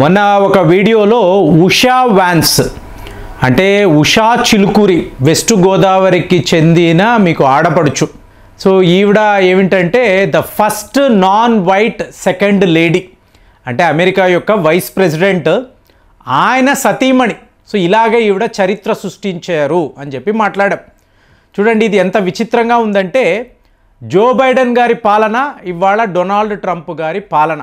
మొన్న ఒక వీడియోలో ఉషా వాన్స్ అంటే ఉషా చిలుకూరి వెస్ట్ గోదావరికి చెందిన మీకు ఆడపడుచు. సో ఈవిడ ఏమిటంటే the first non wait second lady, అంటే అమెరికా యొక్క వైస్ ప్రెసిడెంట్ ఆయన సతీమణి. సో ఇలాగే ఈవిడ చరిత్ర సృష్టించారు అని చెప్పి మాట్లాడాం. చూడండి ఇది ఎంత విచిత్రంగా ఉందంటే జో బైడెన్ గారి పాలన, ఇవాళ డొనాల్డ్ ట్రంప్ గారి పాలన.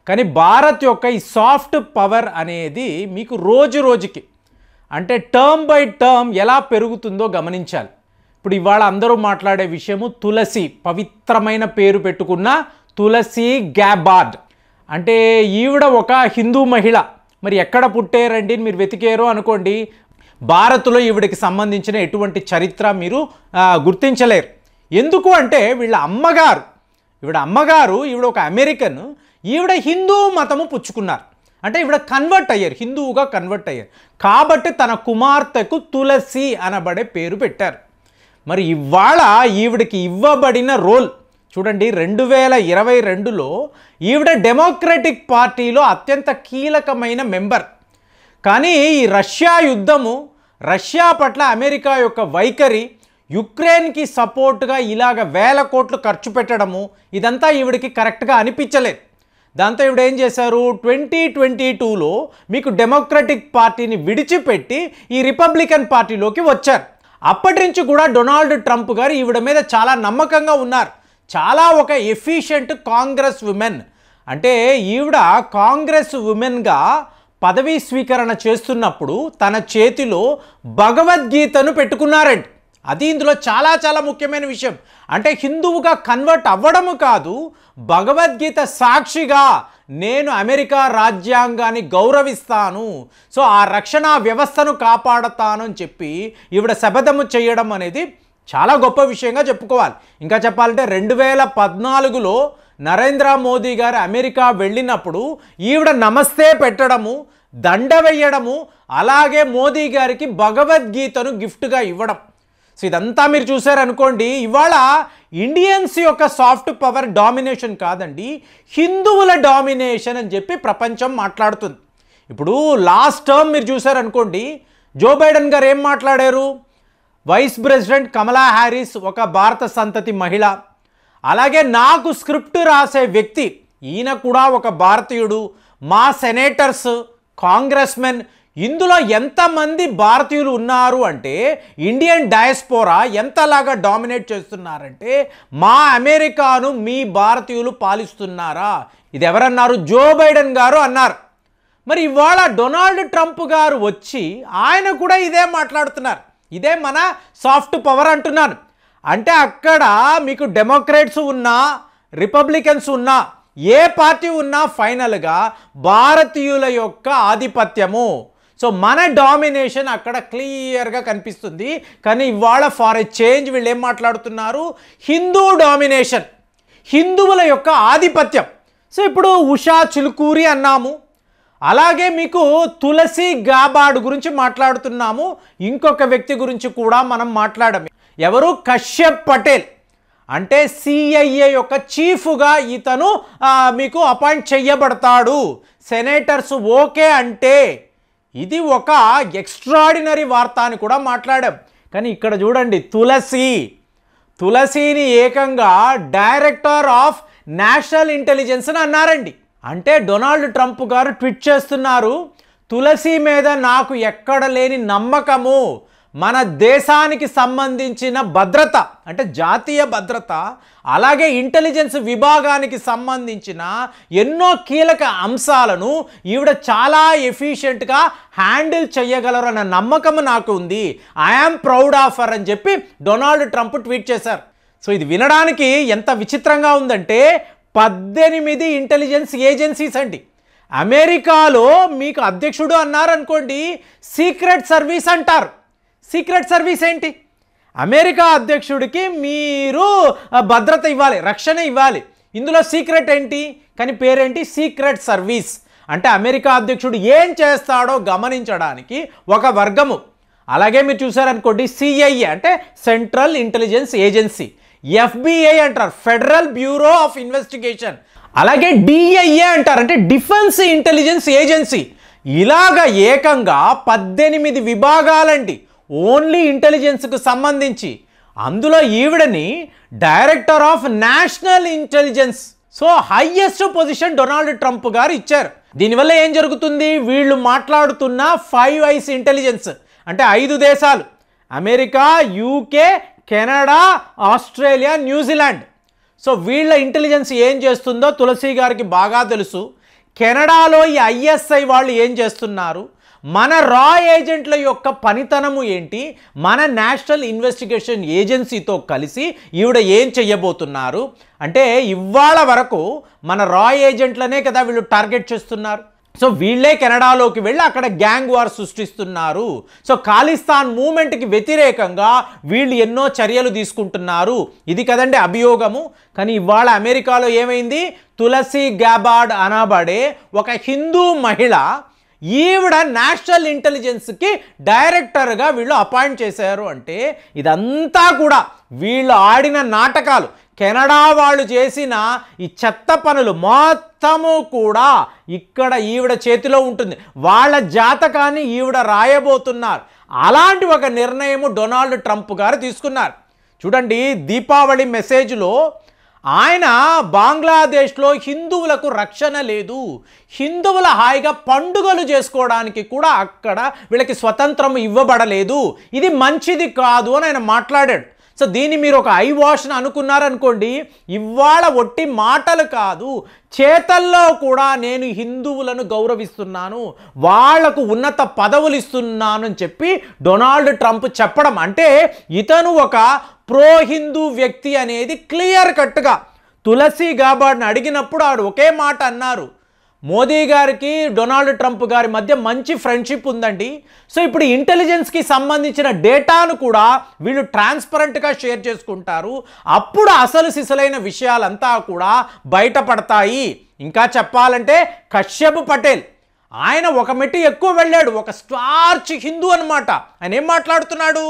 కానీ భారత్ యొక్క ఈ సాఫ్ట్ పవర్ అనేది మీకు రోజు రోజుకి అంటే టర్మ్ బై టర్మ్ ఎలా పెరుగుతుందో గమనించాలి. ఇప్పుడు ఇవాళ అందరూ మాట్లాడే విషయము తులసి, పవిత్రమైన పేరు పెట్టుకున్న తులసి గ్యాబార్డ్. అంటే ఈవిడ ఒక హిందూ మహిళ. మరి ఎక్కడ పుట్టారండి మీరు వెతికారు అనుకోండి, భారత్లో ఈవిడకి సంబంధించిన ఎటువంటి చరిత్ర మీరు గుర్తించలేరు. ఎందుకు అంటే ఈవిడ అమ్మగారు ఈవిడ ఒక అమెరికన్, ఈవిడ హిందూ మతము పుచ్చుకున్నారు. అంటే ఈవిడ కన్వర్ట్ అయ్యారు, హిందువుగా కన్వర్ట్ అయ్యారు. కాబట్టి తన కుమార్తెకు తులసి అనబడే పేరు పెట్టారు. మరి ఇవాళ ఈవిడికి ఇవ్వబడిన రోల్ చూడండి, 2022లో ఈవిడ డెమోక్రటిక్ పార్టీలో అత్యంత కీలకమైన మెంబర్. కానీ ఈ రష్యా యుద్ధము, రష్యా పట్ల అమెరికా యొక్క వైఖరి, యుక్రెయిన్కి సపోర్ట్గా ఇలాగ వేల కోట్లు ఖర్చు పెట్టడము, ఇదంతా ఈవిడికి కరెక్ట్గా అనిపించలేదు. దాంతో ఈవిడ ఏం చేశారు, 2022లో మీకు డెమోక్రటిక్ పార్టీని విడిచిపెట్టి ఈ రిపబ్లికన్ పార్టీలోకి వచ్చారు. అప్పటి నుంచి కూడా డొనాల్డ్ ట్రంప్ గారు ఈవిడ మీద చాలా నమ్మకంగా ఉన్నారు. చాలా ఒక ఎఫిషియెంట్ కాంగ్రెస్ ఉమెన్. అంటే ఈవిడ కాంగ్రెస్ ఉమెన్గా పదవీ స్వీకరణ చేస్తున్నప్పుడు తన చేతిలో భగవద్గీతను పెట్టుకున్నారండి. అది ఇందులో చాలా చాలా ముఖ్యమైన విషయం. అంటే హిందువుగా కన్వర్ట్ అవ్వడము కాదు, భగవద్గీత సాక్షిగా నేను అమెరికా రాజ్యాంగాన్ని గౌరవిస్తాను, సో ఆ రక్షణ వ్యవస్థను కాపాడతాను అని చెప్పి ఈవిడ శపథము చేయడం అనేది చాలా గొప్ప విషయంగా చెప్పుకోవాలి. ఇంకా చెప్పాలంటే 2014లో నరేంద్ర మోదీ గారు అమెరికా వెళ్ళినప్పుడు ఈవిడ నమస్తే పెట్టడము, దండ వేయడము, అలాగే మోదీ గారికి భగవద్గీతను గిఫ్ట్గా ఇవ్వడం. సో ఇదంతా మీరు చూసారనుకోండి, ఇవాళ ఇండియన్స్ యొక్క సాఫ్ట్ పవర్ డామినేషన్ కాదండి, హిందువుల డామినేషన్ అని చెప్పి ప్రపంచం మాట్లాడుతుంది. ఇప్పుడు లాస్ట్ టర్మ్ మీరు చూసారనుకోండి, జో బైడెన్ గారు ఏం మాట్లాడారు, వైస్ ప్రెసిడెంట్ కమలా హ్యారిస్ ఒక భారత సంతతి మహిళ, అలాగే నాకు స్క్రిప్ట్ రాసే వ్యక్తి ఈయన కూడా ఒక భారతీయుడు, మా సెనేటర్స్, కాంగ్రెస్మెన్, ఇందులో ఎంతమంది భారతీయులు ఉన్నారు అంటే ఇండియన్ డయాస్పోరా ఎంతలాగా డామినేట్ చేస్తున్నారంటే మా అమెరికాను మీ భారతీయులు పాలిస్తున్నారా, ఇది ఎవరన్నారు, జో బైడెన్ గారు అన్నారు. మరి ఇవాళ డొనాల్డ్ ట్రంప్ గారు వచ్చి ఆయన కూడా ఇదే మాట్లాడుతున్నారు, ఇదే మన సాఫ్ట్ పవర్ అంటున్నాను. అంటే అక్కడ మీకు డెమోక్రాట్స్ ఉన్నా, రిపబ్లికన్స్ ఉన్నా, ఏ పార్టీ ఉన్నా ఫైనల్గా భారతీయుల యొక్క ఆధిపత్యము, సో మన డామినేషన్ అక్కడ క్లియర్గా కనిపిస్తుంది. కానీ ఇవాళ ఫార్ ఏ చేంజ్ వీళ్ళు ఏం మాట్లాడుతున్నారు, హిందూ డామినేషన్, హిందువుల యొక్క ఆధిపత్యం. సో ఇప్పుడు ఉషా చిలుకూరి అన్నాము, అలాగే మీకు తులసి గాబార్డ్ గురించి మాట్లాడుతున్నాము. ఇంకొక వ్యక్తి గురించి కూడా మనం మాట్లాడము, ఎవరు, కశ్యప్ పటేల్. అంటే సిఐఏ యొక్క చీఫ్గా ఇతను మీకు అపాయింట్ చేయబడతాడు, సెనేటర్స్ ఓకే అంటే. ఇది ఒక ఎక్స్ట్రాడినరీ వార్త అని కూడా మాట్లాడాం. కానీ ఇక్కడ చూడండి, తులసిని ఏకంగా డైరెక్టర్ ఆఫ్ నేషనల్ ఇంటెలిజెన్స్ అని అన్నారండి. అంటే డొనాల్డ్ ట్రంప్ గారు ట్వీట్ చేస్తున్నారు, తులసి మీద నాకు ఎక్కడ లేని నమ్మకము, మన దేశానికి సంబంధించిన భద్రత అంటే జాతీయ భద్రత, అలాగే ఇంటెలిజెన్స్ విభాగానికి సంబంధించిన ఎన్నో కీలక అంశాలను ఈవిడ చాలా ఎఫిషియెంట్గా హ్యాండిల్ చేయగలరు అన్న నమ్మకం నాకు ఉంది, ఐఆమ్ ప్రౌడ్ ఆఫ్ హర్ అని చెప్పి డొనాల్డ్ ట్రంప్ ట్వీట్ చేశారు. సో ఇది వినడానికి ఎంత విచిత్రంగా ఉందంటే 18 ఇంటెలిజెన్స్ ఏజెన్సీస్ అండి. అమెరికాలో మీకు అధ్యక్షుడు అన్నారనుకోండి, సీక్రెట్ సర్వీస్ అంటారు. సీక్రెట్ సర్వీస్ ఏంటి, అమెరికా అధ్యక్షుడికి మీరు భద్రత ఇవ్వాలి, రక్షణ ఇవ్వాలి. ఇందులో సీక్రెట్ ఏంటి, కానీ పేరేంటి, సీక్రెట్ సర్వీస్. అంటే అమెరికా అధ్యక్షుడు ఏం చేస్తాడో గమనించడానికి ఒక వర్గము. అలాగే మీరు చూసారనుకోండి, సిఐఏ అంటే సెంట్రల్ ఇంటెలిజెన్స్ ఏజెన్సీ, FBI అంటారు, ఫెడరల్ బ్యూరో ఆఫ్ ఇన్వెస్టిగేషన్. అలాగే డిఐఏ అంటారు, అంటే డిఫెన్స్ ఇంటెలిజెన్స్ ఏజెన్సీ. ఇలాగ ఏకంగా 18 విభాగాలండి ఓన్లీ ఇంటెలిజెన్స్కు సంబంధించి. అందులో ఈవిడని director of national intelligence, so highest position Donald Trump గారు ఇచ్చారు. దీనివల్ల ఏం జరుగుతుంది, వీళ్ళు మాట్లాడుతున్న 5 ఐస్ ఇంటెలిజెన్స్ అంటే 5 దేశాలు, America, UK, Canada, Australia, New Zealand. So వీళ్ళ ఇంటెలిజెన్స్ ఏం చేస్తుందో తులసి గారికి బాగా తెలుసు. కెనడాలో ఈ ఐఎస్ఐ వాళ్ళు ఏం చేస్తున్నారు, మన రా ఏజెంట్ల యొక్క పనితనము ఏంటి, మన నేషనల్ ఇన్వెస్టిగేషన్ ఏజెన్సీతో కలిసి ఈవిడ ఏం చెయ్యబోతున్నారు అంటే, ఇవాళ వరకు మన రా ఏజెంట్లనే కదా వీళ్ళు టార్గెట్ చేస్తున్నారు. సో వీళ్ళే కెనడాలోకి వెళ్ళి అక్కడ గ్యాంగ్ వార్ సృష్టిస్తున్నారు. సో ఖాళిస్తాన్ మూమెంట్కి వ్యతిరేకంగా వీళ్ళు ఎన్నో చర్యలు తీసుకుంటున్నారు. ఇది కదండి అభియోగము. కానీ ఇవాళ అమెరికాలో ఏమైంది, తులసి గాబార్డ్ అనబడే ఒక హిందూ మహిళ, ఈవిడ నేషనల్ ఇంటెలిజెన్స్కి డైరెక్టర్గా వీళ్ళు అపాయింట్ చేశారు. అంటే ఇదంతా కూడా వీళ్ళు ఆడిన నాటకాలు, కెనడా వాళ్ళు చేసిన ఈ చెత్త పనులు మొత్తము కూడా ఇక్కడ ఈవిడ చేతిలో ఉంటుంది. వాళ్ళ జాతకాన్ని ఈవిడ రాయబోతున్నారు. అలాంటి ఒక నిర్ణయము డొనాల్డ్ ట్రంప్ గారు తీసుకున్నారు. చూడండి, దీపావళి మెసేజ్లో ఆయన బంగ్లాదేశ్లో హిందువులకు రక్షణ లేదు, హిందువుల హాయిగా పండుగలు చేసుకోవడానికి కూడా అక్కడ వీళ్ళకి స్వతంత్రం ఇవ్వబడలేదు, ఇది మంచిది కాదు అని ఆయన మాట్లాడాడు. సో దీన్ని మీరు ఒక ఐ వాష్ని అనుకున్నారనుకోండి, ఇవాళ ఒట్టి మాటలు కాదు, చేతల్లో కూడా నేను హిందువులను గౌరవిస్తున్నాను, వాళ్లకు ఉన్నత పదవులు ఇస్తున్నాను అని చెప్పి డొనాల్డ్ ట్రంప్ చెప్పడం, అంటే ఇతను ఒక ప్రో హిందూ వ్యక్తి అనేది క్లియర్ కట్గా. తులసి గాబార్డ్ని అడిగినప్పుడు ఆవిడ ఒకే మాట అన్నారు, మోదీ గారికి డొనాల్డ్ ట్రంప్ గారి మధ్య మంచి ఫ్రెండ్షిప్ ఉందండి. సో ఇప్పుడు ఇంటెలిజెన్స్కి సంబంధించిన డేటాను కూడా వీళ్ళు ట్రాన్స్పరెంట్గా షేర్ చేసుకుంటారు, అప్పుడు అసలు సిసలైన విషయాలంతా కూడా బయటపడతాయి. ఇంకా చెప్పాలంటే కశ్యప్ పటేల్ ఆయన ఒక మెట్టు ఎక్కువ వెళ్ళాడు, ఒక స్టార్చ్ హిందూ అనమాట. ఆయన ఏం మాట్లాడుతున్నాడు,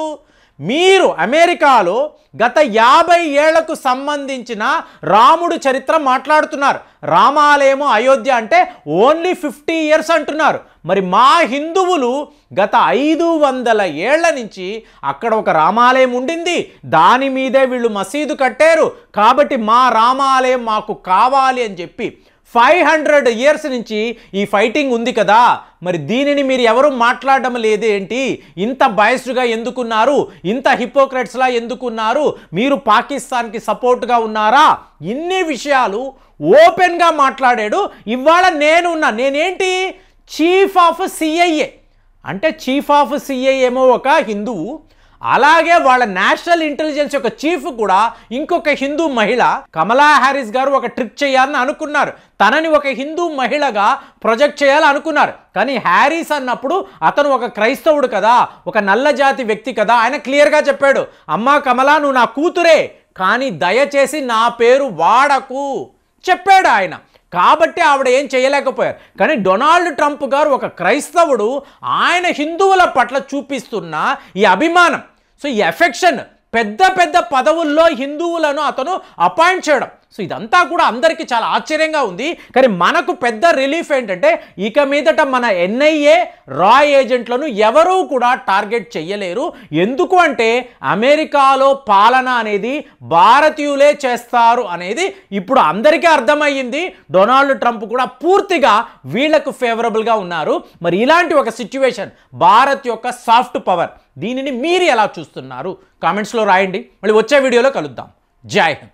మీరు అమెరికాలో గత 50 ఏళ్లకు సంబంధించిన రాముడు చరిత్ర మాట్లాడుతున్నారు, రామాలయము అయోధ్య అంటే ఓన్లీ 50 ఇయర్స్ అంటున్నారు. మరి మా హిందువులు గత 500 ఏళ్ల నుంచి అక్కడ ఒక రామాలయం ఉండింది, దాని మీదే వీళ్ళు మసీదు కట్టారు, కాబట్టి మా రామాలయం మాకు కావాలి అని చెప్పి 500 ఇయర్స్ నుంచి ఈ ఫైటింగ్ ఉంది కదా, మరి దీనిని మీరు ఎవరు మాట్లాడడం లేదేంటి, ఇంత బయస్డ్గా ఎందుకున్నారు, ఇంత హిపోక్రెట్స్లా ఎందుకున్నారు, మీరు పాకిస్తాన్కి సపోర్ట్గా ఉన్నారా, ఇన్ని విషయాలు ఓపెన్గా మాట్లాడాడు. ఇవాళ నేనేంటి చీఫ్ ఆఫ్ సిఐఏ, అంటే చీఫ్ ఆఫ్ సిఐఏ ఏమో ఒక హిందువు, అలాగే వాళ్ళ నేషనల్ ఇంటెలిజెన్స్ యొక్క చీఫ్ కూడా ఇంకొక హిందూ మహిళ. కమలా హ్యారిస్ గారు ఒక ట్రిక్ చేయాలని అనుకున్నారు, తనని ఒక హిందూ మహిళగా ప్రొజెక్ట్ చేయాలని అనుకున్నారు. కానీ హ్యారిస్ అన్నప్పుడు అతను ఒక క్రైస్తవుడు కదా, ఒక నల్ల జాతి వ్యక్తి కదా, ఆయన క్లియర్గా చెప్పాడు, అమ్మా కమలా నువ్వు నా కూతురే, కానీ దయచేసి నా పేరు వాడకు చెప్పాడు ఆయన. కాబట్టి ఆవిడ ఏం చేయలేకపోయారు. కానీ డొనాల్డ్ ట్రంప్ గారు ఒక క్రైస్తవుడు, ఆయన హిందువుల పట్ల చూపిస్తున్న ఈ అభిమానం, సో ఈ ఎఫెక్షన్, పెద్ద పెద్ద పదవుల్లో హిందువులను అతను అపాయింట్ చేయడం, సో ఇదంతా కూడా అందరికీ చాలా ఆశ్చర్యంగా ఉంది. కానీ మనకు పెద్ద రిలీఫ్ ఏంటంటే ఇక మీదట మన ఎన్ఐఏ రా ఏజెంట్లను ఎవరూ కూడా టార్గెట్ చేయలేరు. ఎందుకు అంటే అమెరికాలో పాలన అనేది భారతీయులే చేస్తారు అనేది ఇప్పుడు అందరికీ అర్థమయ్యింది. డొనాల్డ్ ట్రంప్ కూడా పూర్తిగా వీళ్లకు ఫేవరబుల్గా ఉన్నారు. మరి ఇలాంటి ఒక సిచ్యువేషన్, భారత్ యొక్క సాఫ్ట్ పవర్, దీనిని మీరు ఎలా చూస్తున్నారు కామెంట్స్లో రాయండి. మళ్ళీ వచ్చే వీడియోలో కలుద్దాం. జై హింద్.